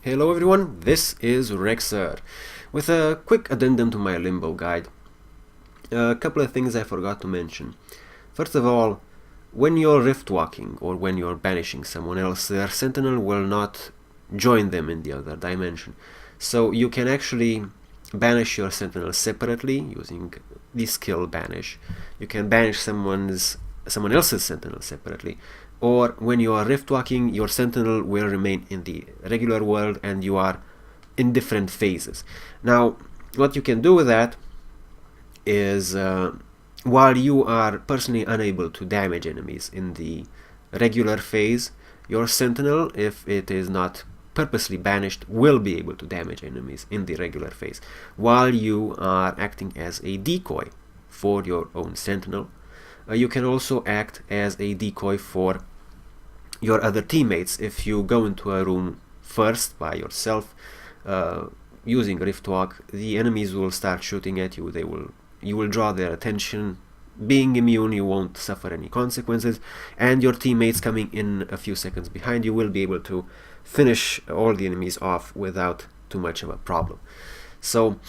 Hello everyone, this is Rexer with a quick addendum to my Limbo guide. A couple of things I forgot to mention. First of all, when you're rift walking or when you're banishing someone else, their sentinel will not join them in the other dimension. So you can actually banish your sentinel separately using the skill banish. You can banish someone else's sentinel separately. Or when you are rift walking, your sentinel will remain in the regular world and you are in different phases. Now, what you can do with that is while you are personally unable to damage enemies in the regular phase, your sentinel, if it is not purposely banished, will be able to damage enemies in the regular phase, while you are acting as a decoy for your own sentinel. You can also act as a decoy for your other teammates. If you go into a room first by yourself using Rift Walk, the enemies will start shooting at you. You will draw their attention. Being immune, you won't suffer any consequences, and your teammates coming in a few seconds behind you will be able to finish all the enemies off without too much of a problem. So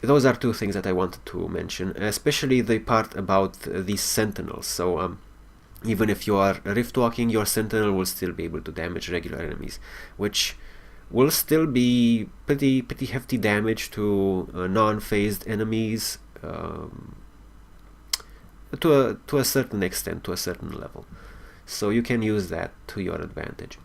those are two things that I wanted to mention, especially the part about these sentinels. So even if you are rift walking, your sentinel will still be able to damage regular enemies, which will still be pretty hefty damage to non-phased enemies to a certain extent, to a certain level. So you can use that to your advantage.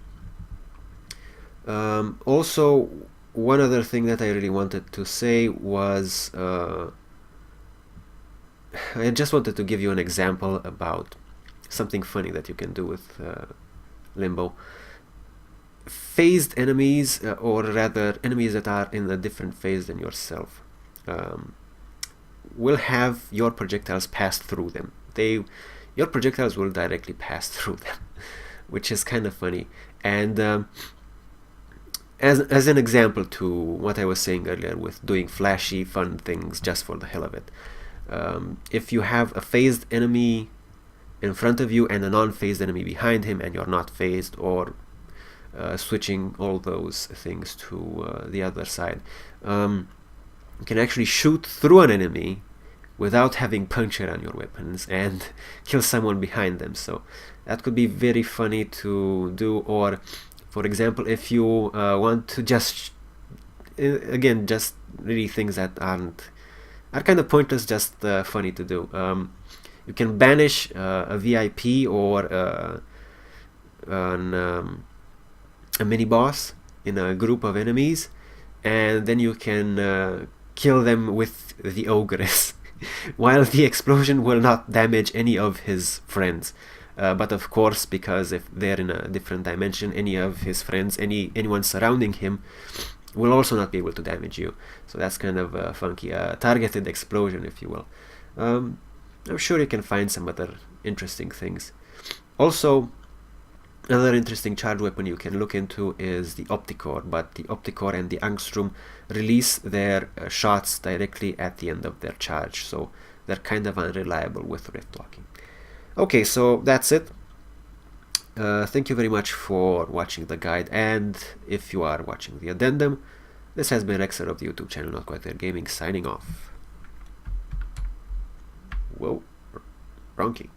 Also, one other thing that I really wanted to say was I just wanted to give you an example about something funny that you can do with Limbo. Phased enemies, or rather enemies that are in a different phase than yourself, will have your projectiles pass through them. Your projectiles will directly pass through them, which is kind of funny. And as an example to what I was saying earlier with doing flashy fun things just for the hell of it, if you have a phased enemy in front of you and a non-phased enemy behind him and you're not phased, or switching all those things to the other side, you can actually shoot through an enemy without having puncture on your weapons and kill someone behind them. So that could be very funny to do. Or for example, if you want to just again, just really things that are kind of pointless, just funny to do, you can banish a VIP or a mini boss in a group of enemies, and then you can kill them with the ogress while the explosion will not damage any of his friends. But of course, because if they're in a different dimension, any of his friends, anyone surrounding him, will also not be able to damage you. So that's kind of funky, targeted explosion, if you will. I'm sure you can find some other interesting things. Also, another interesting charge weapon you can look into is the Opticore, but the Opticore and the Angstrom release their shots directly at the end of their charge, so they're kind of unreliable with rift walking. Okay, so that's it. Thank you very much for watching the guide, and if you are watching the addendum, this has been Rexer of the YouTube channel NotQuiteThereGaming signing off. Whoa, wrong key.